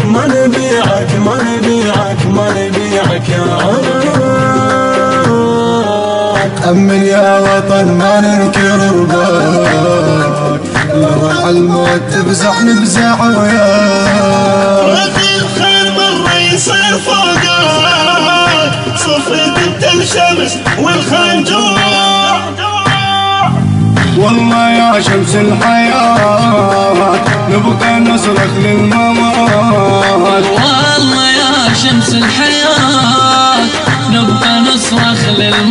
ما نبيعك ما نبيعك ما نبيعك يا عراك. أمن يا وطن ما ننكر رضاك، لو الموت تفزع نفزع وياك. رفي الخير مرة يصير فوقك، صفيت انت الشمس والخير جوا. والله يا شمس الحياة نبقى نصرخ للممات. والله يا شمس الحياة نبقى نصرخ للممات.